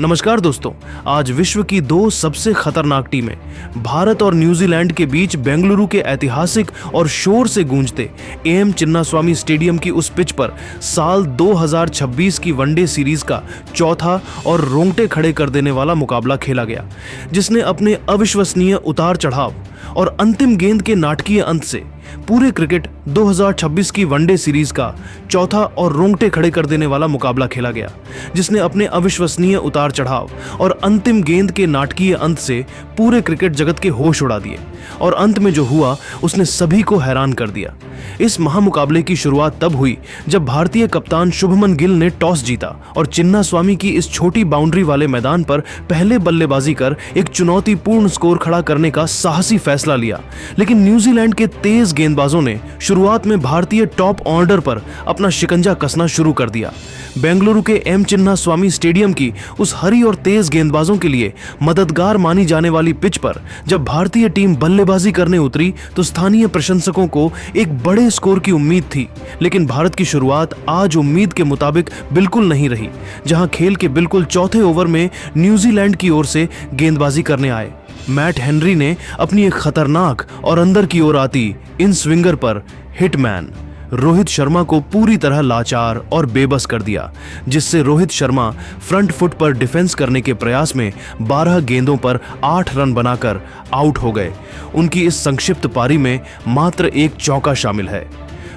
नमस्कार दोस्तों, आज विश्व की दो सबसे खतरनाक टीमें भारत और न्यूजीलैंड के बीच बेंगलुरु के ऐतिहासिक और शोर से गूंजते एम चिन्नास्वामी स्टेडियम की उस पिच पर साल 2026 की वनडे सीरीज का चौथा और रोंगटे खड़े कर देने वाला मुकाबला खेला गया, जिसने अपने अविश्वसनीय उतार चढ़ाव और अंतिम गेंद के नाटकीय अंत से पूरे क्रिकेट 2026 की वनडे सीरीज का चौथा और रोंगटे खड़े कर देने वाला मुकाबला खेला गया, जिसने अपने अविश्वसनीय उतार चढ़ाव और अंतिम गेंद के नाटकीय अंत से पूरे क्रिकेट जगत के होश उड़ा दिए और अंत में जो हुआ उसने सभी को हैरान कर दिया। इस महामुकाबले की शुरुआत तब हुई जब भारतीय कप्तान शुभमन गिल ने टॉस जीता और चिन्नास्वामी की इस छोटी बाउंड्री वाले मैदान पर पहले बल्लेबाजी कर एक चुनौतीपूर्ण स्कोर खड़ा करने का साहसी फैसला लिया। लेकिन न्यूजीलैंड के तेज गेंदबाजों ने शुरुआत में भारतीय टॉप ऑर्डर पर अपना शिकंजा कसना शुरू कर दिया। बेंगलुरु के एम चिन्नास्वामी स्टेडियम की उस हरी और तेज गेंदबाजों के लिए मददगार मानी जाने वाली पिच पर जब भारतीय टीम बल्लेबाजी करने उतरी तो स्थानीय प्रशंसकों को एक बड़े स्कोर की उम्मीद थी, लेकिन भारत की शुरुआत आज उम्मीद के मुताबिक बिल्कुल नहीं रही। जहां खेल के बिल्कुल चौथे ओवर में न्यूजीलैंड की ओर से गेंदबाजी करने आए मैट हेनरी ने अपनी एक खतरनाक और अंदर की ओर आती इन स्विंगर पर हिटमैन रोहित शर्मा को पूरी तरह लाचार और बेबस कर दिया, जिससे रोहित शर्मा फ्रंट फुट पर डिफेंस करने के प्रयास में 12 गेंदों पर 8 रन बनाकर आउट हो गए। उनकी इस संक्षिप्त पारी में मात्र एक चौका शामिल है।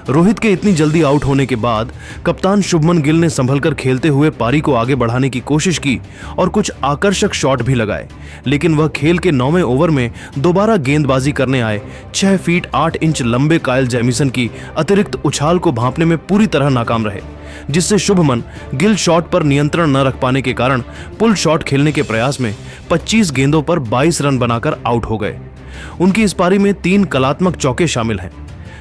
रोहित के इतनी जल्दी आउट होने के बाद कप्तान शुभमन गिल ने संभलकर खेलते हुए पारी को आगे बढ़ाने की कोशिश की और कुछ आकर्षक शॉट भी लगाए, लेकिन वह खेल के 9वें ओवर में दोबारा गेंदबाजी करने आए 6 फीट 8 इंच लंबे कायल जेमिसन की अतिरिक्त उछाल को भांपने में पूरी तरह नाकाम रहे, जिससे शुभमन गिल शॉट पर नियंत्रण न रख पाने के कारण पुल शॉट खेलने के प्रयास में 25 गेंदों पर 22 रन बनाकर आउट हो गए। उनकी इस पारी में 3 कलात्मक चौके शामिल हैं।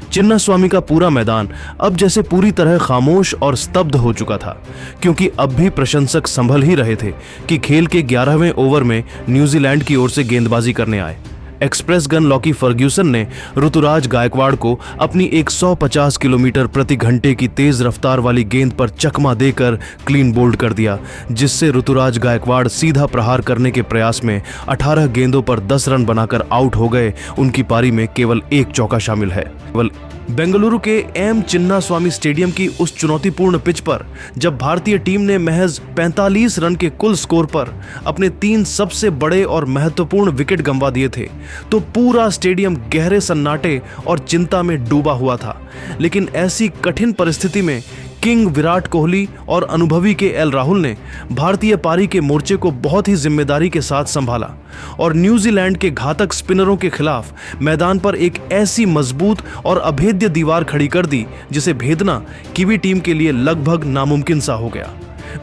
चिन्नास्वामी का पूरा मैदान अब जैसे पूरी तरह खामोश और स्तब्ध हो चुका था, क्योंकि अब भी प्रशंसक संभल ही रहे थे कि खेल के 11वें ओवर में न्यूजीलैंड की ओर से गेंदबाजी करने आए एक्सप्रेस गन लॉकी फर्ग्यूसन ने ऋतुराज गायकवाड़ को अपनी 150 किलोमीटर प्रति घंटे की तेज रफ्तार वाली गेंद पर चकमा देकर क्लीन बोल्ड कर दिया, जिससे ऋतुराज गायकवाड़ सीधा प्रहार करने के प्रयास में 18 गेंदों पर 10 रन बनाकर आउट हो गए। उनकी पारी में केवल एक चौका शामिल है। बेंगलुरु के एम चिन्नास्वामी स्टेडियम की उस चुनौतीपूर्ण पिच पर जब भारतीय टीम ने महज 45 रन के कुल स्कोर पर अपने 3 सबसे बड़े और महत्वपूर्ण विकेट गंवा दिए थे, तो पूरा स्टेडियम गहरे सन्नाटे और चिंता में डूबा हुआ था। लेकिन ऐसी कठिन परिस्थिति में किंग विराट कोहली और अनुभवी के एल राहुल ने भारतीय पारी के मोर्चे को बहुत ही जिम्मेदारी के साथ संभाला और न्यूजीलैंड के घातक स्पिनरों के खिलाफ मैदान पर एक ऐसी मजबूत और अभेद्य दीवार खड़ी कर दी जिसे भेदना कीवी टीम के लिए लगभग नामुमकिन सा हो गया।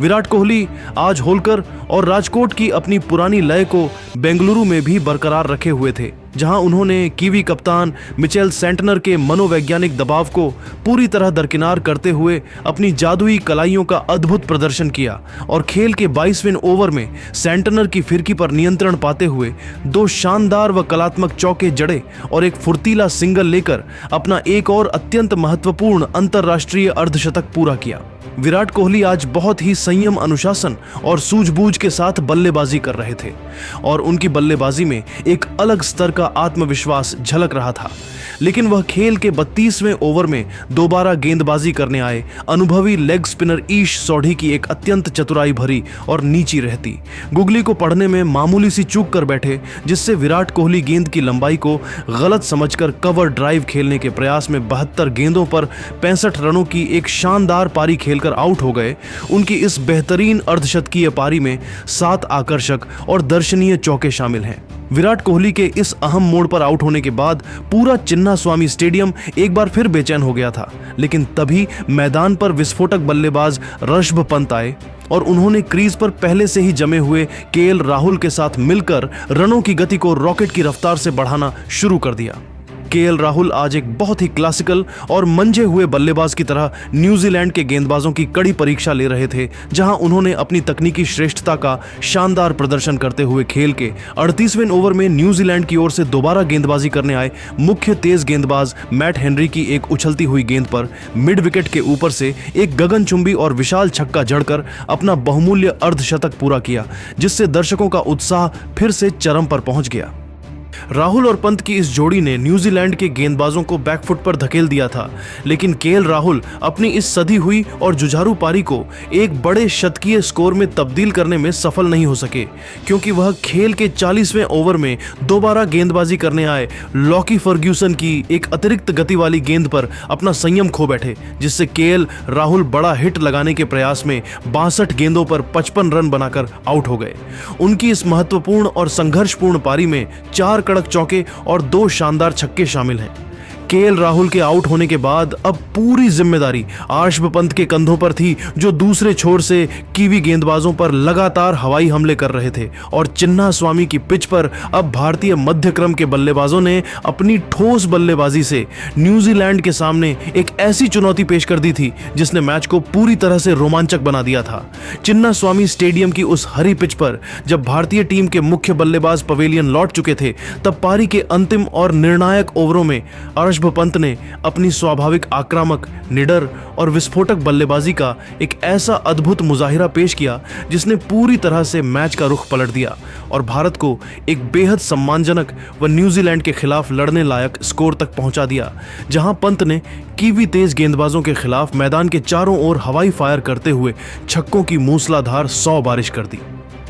विराट कोहली आज होलकर और राजकोट की अपनी पुरानी लय को बेंगलुरु में भी बरकरार रखे हुए थे, जहां उन्होंने कीवी कप्तान मिचेल सेंटनर के मनोवैज्ञानिक दबाव को पूरी तरह दरकिनार करते हुए अपनी जादुई कलाइयों का अद्भुत प्रदर्शन किया और खेल के 22वें ओवर में सेंटनर की फिरकी पर नियंत्रण पाते हुए 2 शानदार व कलात्मक चौके जड़े और एक फुर्तीला सिंगल लेकर अपना एक और अत्यंत महत्वपूर्ण अंतर्राष्ट्रीय अर्धशतक पूरा किया। विराट कोहली आज बहुत ही संयम, अनुशासन और सूझबूझ के साथ बल्लेबाजी कर रहे थे और उनकी बल्लेबाजी में एक अलग स्तर का आत्मविश्वास झलक रहा था। लेकिन वह खेल के 32वें ओवर में दोबारा गेंदबाजी करने आए अनुभवी लेग स्पिनर ईश सोढ़ी की एक अत्यंत चतुराई भरी और नीची रहती गुगली को पढ़ने में मामूली सी चूक कर बैठे, जिससे विराट कोहली गेंद की लंबाई को गलत समझकर कवर ड्राइव खेलने के प्रयास में 72 गेंदों पर 65 रनों की एक शानदार पारी खेलकर आउट हो गए। उनकी इस बेहतरीन अर्धशतकीय पारी में 7 आकर्षक और दर्शनीय चौके शामिल हैं। विराट कोहली के इस अहम मोड़ पर आउट होने के बाद पूरा चिन्नास्वामी स्टेडियम एक बार फिर बेचैन हो गया था, लेकिन तभी मैदान पर विस्फोटक बल्लेबाज ऋषभ पंत आए और उन्होंने क्रीज पर पहले से ही जमे हुए केएल राहुल के साथ मिलकर रनों की गति को रॉकेट की रफ्तार से बढ़ाना शुरू कर दिया। केएल राहुल आज एक बहुत ही क्लासिकल और मंझे हुए बल्लेबाज की तरह न्यूजीलैंड के गेंदबाजों की कड़ी परीक्षा ले रहे थे, जहां उन्होंने अपनी तकनीकी श्रेष्ठता का शानदार प्रदर्शन करते हुए खेल के 38वें ओवर में न्यूजीलैंड की ओर से दोबारा गेंदबाजी करने आए मुख्य तेज गेंदबाज मैट हेनरी की एक उछलती हुई गेंद पर मिड विकेट के ऊपर से एक गगनचुंबी और विशाल छक्का जड़कर अपना बहुमूल्य अर्धशतक पूरा किया, जिससे दर्शकों का उत्साह फिर से चरम पर पहुंच गया। राहुल और पंत की इस जोड़ी ने न्यूजीलैंड के गेंदबाजों को बैकफुट पर धकेल दिया था, लेकिन केएल राहुल अपनी इस सधी हुई और जुझारू पारी को एक बड़े शतकीय स्कोर में तब्दील करने में सफल नहीं हो सके, क्योंकि वह खेल के 40वें ओवर में दोबारा गेंदबाजी करने आए लॉकी फर्ग्यूसन की एक अतिरिक्त गति वाली गेंद पर अपना संयम खो बैठे, जिससे केएल राहुल बड़ा हिट लगाने के प्रयास में 62 गेंदों पर 55 रन बनाकर आउट हो गए। उनकी इस महत्वपूर्ण और संघर्षपूर्ण पारी में 4 कड़क चौके और 2 शानदार छक्के शामिल हैं। केएल राहुल के आउट होने के बाद अब पूरी जिम्मेदारी आर्शभ पंत के कंधों पर थी, जो दूसरे छोर से कीवी गेंदबाजों पर लगातार हवाई हमले कर रहे थे। और चिन्नास्वामी की पिच पर अब भारतीय मध्यक्रम के बल्लेबाजों ने अपनी ठोस बल्लेबाजी से न्यूजीलैंड के सामने एक ऐसी चुनौती पेश कर दी थी जिसने मैच को पूरी तरह से रोमांचक बना दिया था। चिन्नास्वामी स्टेडियम की उस हरी पिच पर जब भारतीय टीम के मुख्य बल्लेबाज पवेलियन लौट चुके थे, तब पारी के अंतिम और निर्णायक ओवरों में आर्शभ पंत ने अपनी स्वाभाविक आक्रामक, निडर और विस्फोटक बल्लेबाजी का एक ऐसा अद्भुत मुजाहिरा पेश किया जिसने पूरी तरह से मैच का रुख पलट दिया और भारत को एक बेहद सम्मानजनक व न्यूजीलैंड के खिलाफ लड़ने लायक स्कोर तक पहुंचा दिया, जहां पंत ने कीवी तेज गेंदबाजों के खिलाफ मैदान के चारों ओर हवाई फायर करते हुए छक्कों की मूसलाधार 100 बारिश कर दी।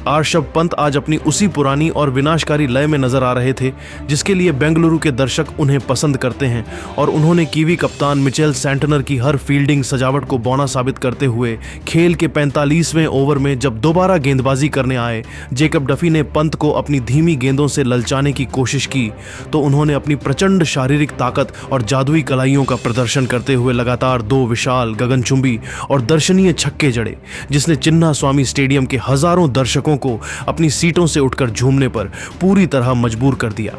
आर्शभ पंत आज अपनी उसी पुरानी और विनाशकारी लय में नजर आ रहे थे जिसके लिए बेंगलुरु के दर्शक उन्हें पसंद करते हैं, और उन्होंने कीवी कप्तान मिचेल सैंटनर की हर फील्डिंग सजावट को बौना साबित करते हुए खेल के 45वें ओवर में जब दोबारा गेंदबाजी करने आए, जेकब डफी ने पंत को अपनी धीमी गेंदों से ललचाने की कोशिश की तो उन्होंने अपनी प्रचंड शारीरिक ताकत और जादुई कलाइयों का प्रदर्शन करते हुए लगातार 2 विशाल, गगनचुंबी और दर्शनीय छक्के जड़े, जिसने चिन्नास्वामी स्टेडियम के हजारों दर्शकों को अपनी सीटों से उठकर झूमने पर पूरी तरह मजबूर कर दिया।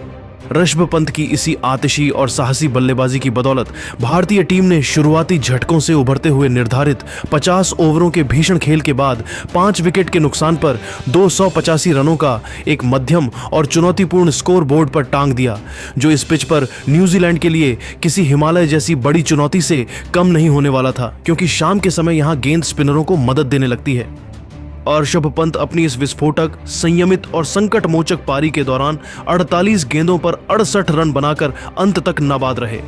ऋषभ पंत की इसी आतिशी और साहसी बल्लेबाजी की बदौलत भारतीय टीम ने शुरुआती झटकों से उभरते हुए निर्धारित 50 ओवरों के भीषण खेल के बाद 5 विकेट के नुकसान पर 285 रनों का एक मध्यम और चुनौतीपूर्ण स्कोर बोर्ड पर टांग दिया, जो इस पिच पर न्यूजीलैंड के लिए किसी हिमालय जैसी बड़ी चुनौती से कम नहीं होने वाला था, क्योंकि शाम के समय यहां गेंद स्पिनरों को मदद देने लगती है। ऋषभ पंत अपनी इस विस्फोटक, संयमित और संकट मोचक पारी के दौरान 48 गेंदों पर 68 रन बनाकर अंत तक नाबाद रहे।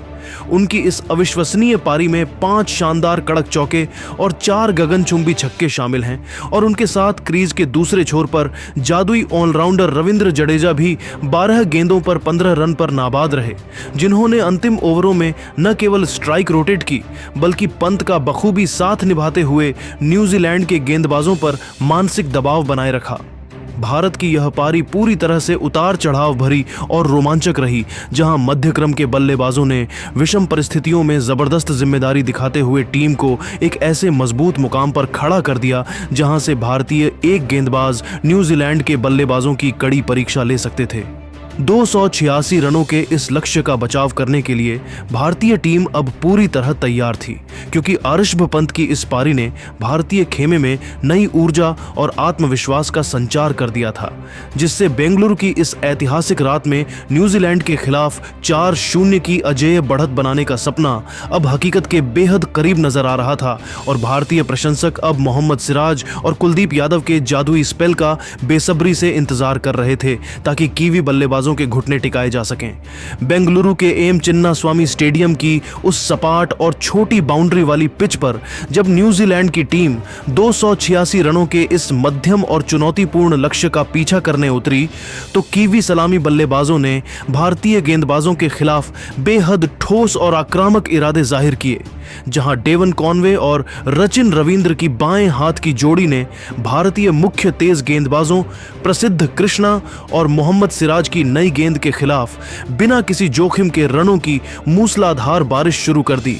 उनकी इस अविश्वसनीय पारी में 5 शानदार कड़क चौके और 4 गगनचुंबी छक्के शामिल हैं, और उनके साथ क्रीज के दूसरे छोर पर जादुई ऑलराउंडर रविंद्र जडेजा भी 12 गेंदों पर 15 रन पर नाबाद रहे, जिन्होंने अंतिम ओवरों में न केवल स्ट्राइक रोटेट की बल्कि पंत का बखूबी साथ निभाते हुए न्यूजीलैंड के गेंदबाजों पर मानसिक दबाव बनाए रखा। भारत की यह पारी पूरी तरह से उतार चढ़ाव भरी और रोमांचक रही, जहां मध्यक्रम के बल्लेबाजों ने विषम परिस्थितियों में जबरदस्त जिम्मेदारी दिखाते हुए टीम को एक ऐसे मजबूत मुकाम पर खड़ा कर दिया जहां से भारतीय एक गेंदबाज न्यूजीलैंड के बल्लेबाजों की कड़ी परीक्षा ले सकते थे। 286 रनों के इस लक्ष्य का बचाव करने के लिए भारतीय टीम अब पूरी तरह तैयार थी, क्योंकि ऋषभ पंत की इस पारी ने भारतीय खेमे में नई ऊर्जा और आत्मविश्वास का संचार कर दिया था, जिससे बेंगलुरु की इस ऐतिहासिक रात में न्यूजीलैंड के खिलाफ 4-0 की अजेय बढ़त बनाने का सपना अब हकीकत के बेहद करीब नजर आ रहा था। और भारतीय प्रशंसक अब मोहम्मद सिराज और कुलदीप यादव के जादुई स्पेल का बेसब्री से इंतजार कर रहे थे, ताकि कीवी बल्लेबाजों के घुटने टिकाए जा सकें। बेंगलुरु के एम चिन्नास्वामी स्टेडियम की उस सपाट और छोटी बाउंड्री वाली पिच पर जब न्यूजीलैंड की टीम 286 रनों के इस मध्यम और चुनौतीपूर्ण लक्ष्य का पीछा करने उतरी, तो कीवी सलामी बल्लेबाजों ने भारतीय गेंदबाजों के खिलाफ बेहद ठोस और आक्रामक इरादे जाहिर किए, जहां डेवन कॉनवे और रचिन रविंद्र की बाएं हाथ की जोड़ी ने भारतीय मुख्य तेज गेंदबाजों प्रसिद्ध कृष्णा और मोहम्मद सिराज की नई गेंद के खिलाफ बिना किसी जोखिम के रनों की मूसलाधार बारिश शुरू कर दी।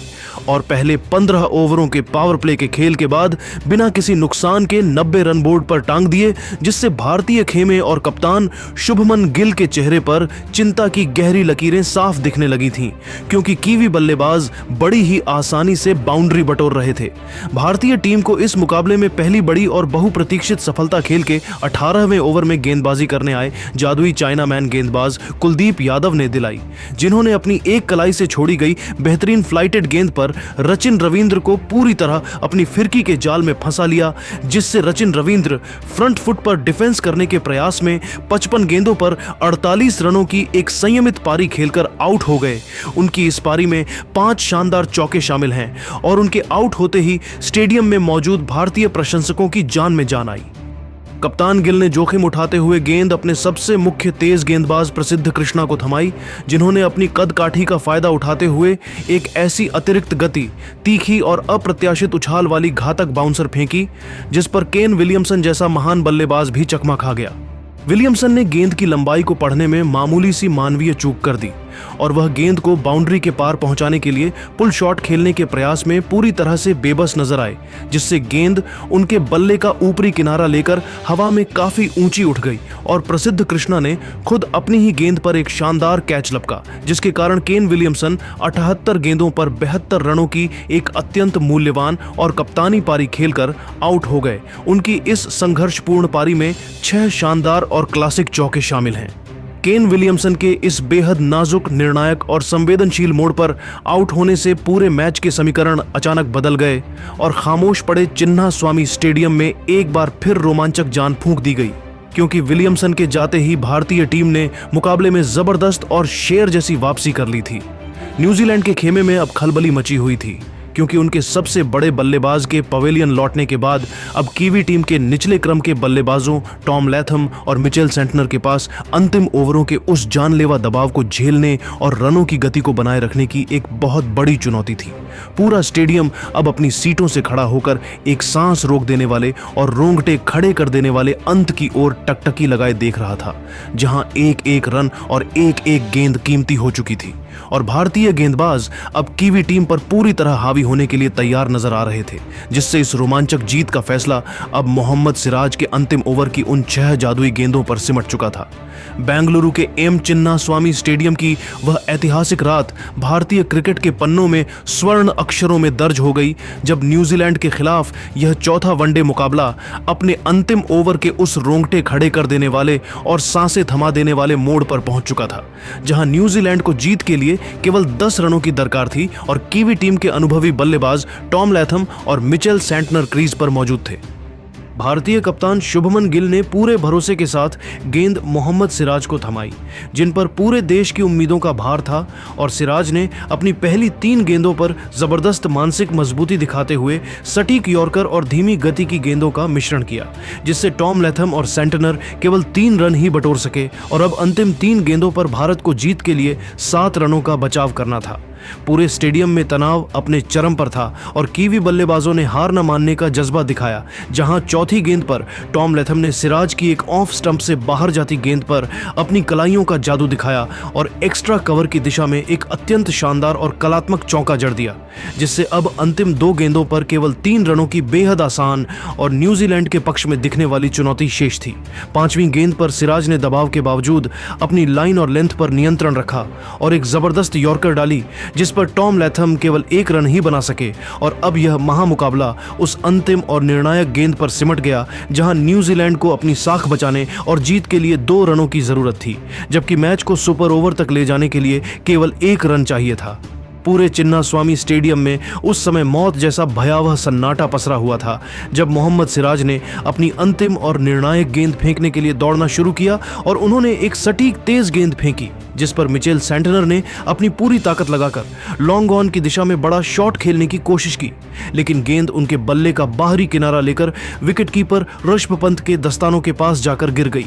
और पहले 15 ओवरों के पावर प्ले के खेल के बाद बिना किसी नुकसान के 90 रन बोर्ड पर टांग दिए, जिससे भारतीय खेमे और कप्तान शुभमन गिल के चेहरे पर चिंता की गहरी लकीरें साफ दिखने लगी थीं, क्योंकि कीवी बल्लेबाज बड़ी ही आसानी से बाउंड्री बटोर रहे थे। भारतीय टीम को इस मुकाबले में पहली बड़ी और बहुप्रतीक्षित सफलता खेल के 18वें ओवर में गेंदबाजी करने आए जादुई चाइनामैन गेंदबाज कुलदीप यादव ने दिलाई, जिन्होंने अपनी एक कलाई से छोड़ी गई बेहतरीन फ्लाइटेड गेंद पर रचिन रविंद्र को पूरी तरह अपनी फिरकी के जाल में फंसा लिया, जिससे रचिन रविंद्र फ्रंट फुट पर डिफेंस करने के प्रयास में 55 गेंदों पर 48 रनों की एक संयमित पारी खेलकर आउट हो गए। उनकी इस पारी में 5 शानदार चौके शामिल हैं और उनके आउट होते ही स्टेडियम में मौजूद भारतीय प्रशंसकों की जान में जान आई। कप्तान गिल ने जोखिम उठाते हुए गेंद अपने सबसे मुख्य तेज गेंदबाज प्रसिद्ध कृष्णा को थमाई, जिन्होंने अपनी कद काठी का फायदा उठाते हुए एक ऐसी अतिरिक्त गति, तीखी और अप्रत्याशित उछाल वाली घातक बाउंसर फेंकी, जिस पर केन विलियमसन जैसा महान बल्लेबाज भी चकमा खा गया। विलियमसन ने गेंद की लंबाई को पढ़ने में मामूली सी मानवीय चूक कर दी और वह गेंद को बाउंड्री के पार पहुंचाने के लिए पुल शॉट खेलने के प्रयास में पूरी तरह से बेबस नजर आए, जिससे गेंद उनके बल्ले का ऊपरी किनारा लेकर हवा में काफी ऊंची उठ गई और प्रसिद्ध कृष्णा ने खुद अपनी ही गेंद पर एक शानदार कैच लपका, जिसके कारण केन विलियमसन 78 गेंदों पर 72 रनों की एक अत्यंत मूल्यवान और कप्तानी पारी खेलकर आउट हो गए। उनकी इस संघर्षपूर्ण पारी में 6 शानदार और क्लासिक चौके शामिल हैं। केन विलियमसन के इस बेहद नाजुक, निर्णायक और संवेदनशील मोड़ पर आउट होने से पूरे मैच के समीकरण अचानक बदल गए और खामोश पड़े चिन्नास्वामी स्टेडियम में एक बार फिर रोमांचक जान फूंक दी गई, क्योंकि विलियमसन के जाते ही भारतीय टीम ने मुकाबले में जबरदस्त और शेर जैसी वापसी कर ली थी। न्यूजीलैंड के खेमे में अब खलबली मची हुई थी, क्योंकि उनके सबसे बड़े बल्लेबाज के पवेलियन लौटने के बाद अब कीवी टीम के निचले क्रम के बल्लेबाजों टॉम लैथम और मिचेल सेंटनर के पास अंतिम ओवरों के उस जानलेवा दबाव को झेलने और रनों की गति को बनाए रखने की एक बहुत बड़ी चुनौती थी। पूरा स्टेडियम अब अपनी सीटों से खड़ा होकर एक सांस रोक देने वाले और रोंगटे खड़े कर देने वाले अंत की ओर टकटकी लगाए देख रहा था, जहां एक एक रन और एक एक गेंद कीमती हो चुकी थी और भारतीय गेंदबाज अब कीवी टीम पर पूरी तरह हावी होने के लिए तैयार नजर आ रहे थे, जिससे इस रोमांचक जीत का फैसला अब मोहम्मद सिराज के अंतिम ओवर की उन 6 जादुई गेंदों पर सिमट चुका था। बेंगलुरु के एम चिन्नास्वामी स्टेडियम की वह ऐतिहासिक रात भारतीय क्रिकेट के पन्नों में स्वर्ण अक्षरों में दर्ज हो गई, जब न्यूजीलैंड के खिलाफ यह चौथा वनडे मुकाबला अपने अंतिम ओवर के उस रोंगटे खड़े कर देने वाले और सांसें थमा देने वाले मोड़ पर पहुंच चुका था, जहां न्यूजीलैंड को जीत के लिए केवल 10 रनों की दरकार थी और कीवी टीम के अनुभवी बल्लेबाज टॉम लैथम और मिचेल सेंटनर क्रीज पर मौजूद थे। भारतीय कप्तान शुभमन गिल ने पूरे भरोसे के साथ गेंद मोहम्मद सिराज को थमाई, जिन पर पूरे देश की उम्मीदों का भार था, और सिराज ने अपनी पहली 3 गेंदों पर जबरदस्त मानसिक मजबूती दिखाते हुए सटीक यॉर्कर और धीमी गति की गेंदों का मिश्रण किया, जिससे टॉम लैथम और सेंटनर केवल 3 रन ही बटोर सके और अब अंतिम 3 गेंदों पर भारत को जीत के लिए 7 रनों का बचाव करना था। पूरे स्टेडियम में तनाव अपने चरम पर था और कीवी बल्लेबाजों ने हार न मानने का जज्बा दिखाया, जहां चौथी गेंद पर टॉम लैथम ने सिराज की एक ऑफ स्टंप से बाहर जाती गेंद पर अपनी कलाइयों का जादू दिखाया और एक्स्ट्रा कवर की दिशा में एक अत्यंत शानदार और कलात्मक चौका जड़ दिया, जिससे अब अंतिम 2 गेंदों पर केवल 3 रनों की बेहद आसान और न्यूजीलैंड के पक्ष में दिखने वाली चुनौती शेष थी। 5वीं गेंद पर सिराज ने दबाव के बावजूद अपनी लाइन और लेंथ पर नियंत्रण रखा और एक जबरदस्त यॉर्कर डाली, जिस पर टॉम लैथम केवल 1 रन ही बना सके और अब यह महामुकाबला उस अंतिम और निर्णायक गेंद पर सिमट गया, जहां न्यूजीलैंड को अपनी साख बचाने और जीत के लिए 2 रनों की जरूरत थी, जबकि मैच को सुपर ओवर तक ले जाने के लिए केवल 1 रन चाहिए था। पूरे चिन्नास्वामी स्टेडियम में उस समय मौत जैसा भयावह सन्नाटा पसरा हुआ था, जब मोहम्मद सिराज ने अपनी अंतिम और निर्णायक गेंद फेंकने के लिए दौड़ना शुरू किया और उन्होंने एक सटीक तेज गेंद फेंकी, जिस पर मिचेल सेंटनर ने अपनी पूरी ताकत लगाकर लॉन्ग ऑन की दिशा में बड़ा शॉट खेलने की कोशिश की, लेकिन गेंद उनके बल्ले का बाहरी किनारा लेकर विकेटकीपर ऋषभ पंत के दस्तानों के पास जाकर गिर गई।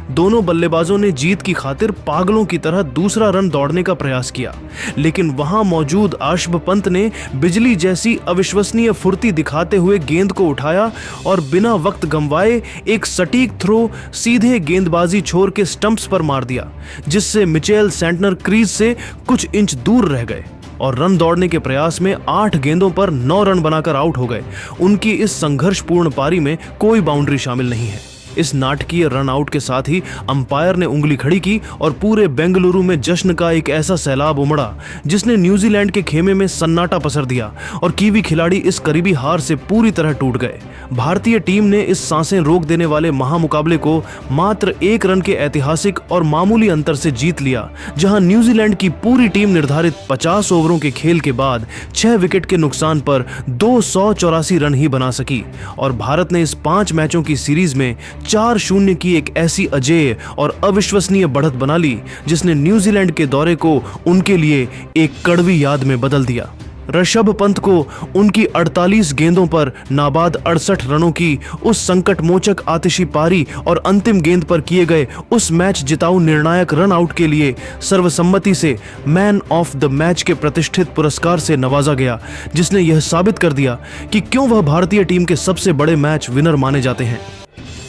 दोनों बल्लेबाजों ने जीत की खातिर पागलों की तरह दूसरा रन दौड़ने का प्रयास किया, लेकिन वहां मौजूद ऋषभ पंत ने बिजली जैसी अविश्वसनीय फुर्ती दिखाते हुए गेंद को उठाया और बिना वक्त गंवाए एक सटीक थ्रो सीधे गेंदबाजी छोर के स्टंप्स पर मार दिया, जिससे मिचेल सेंटनर क्रीज से कुछ इंच दूर रह गए। और रन दौड़ने के प्रयास में 8 गेंदों पर 9 रन बनाकर आउट हो गए। उनकी इस संघर्षपूर्ण पारी में कोई बाउंड्री शामिल नहीं है। इस नाटकीय रन आउट के साथ ही अंपायर ने उंगली खड़ी की और पूरे बेंगलुरु में जश्न का एक ऐसा सैलाब उमड़ा जिसने न्यूजीलैंड के खेमे में सन्नाटा पसर दिया और कीवी खिलाड़ी इस करीबी हार से पूरी तरह टूट गए। भारतीय टीम ने इस सांसें रोक देने वाले महामुकाबले को मात्र 1 रन के ऐतिहासिक और मामूली अंतर से जीत लिया, जहां न्यूजीलैंड की पूरी टीम निर्धारित 50 ओवरों के खेल के बाद 6 विकेट के नुकसान पर 284 रन ही बना सकी और भारत ने इस 5 मैचों की सीरीज में 4-0 की एक ऐसी अजेय और अविश्वसनीय बढ़त बना ली जिसने न्यूजीलैंड के दौरे को उनके लिए एक कड़वी याद में बदल दिया। ऋषभ पंत को उनकी 48 गेंदों पर नाबाद 68 रनों की उस संकटमोचक आतिशी पारी और अंतिम गेंद पर किए गए उस मैच जिताऊ निर्णायक रन आउट के लिए सर्वसम्मति से मैन ऑफ द मैच के प्रतिष्ठित पुरस्कार से नवाजा गया, जिसने यह साबित कर दिया कि क्यों वह भारतीय टीम के सबसे बड़े मैच विनर माने जाते हैं।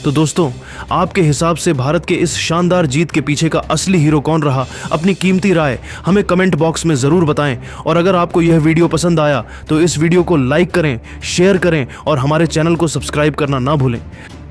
तो दोस्तों, आपके हिसाब से भारत के इस शानदार जीत के पीछे का असली हीरो कौन रहा? अपनी कीमती राय हमें कमेंट बॉक्स में जरूर बताएं और अगर आपको यह वीडियो पसंद आया तो इस वीडियो को लाइक करें, शेयर करें और हमारे चैनल को सब्सक्राइब करना ना भूलें।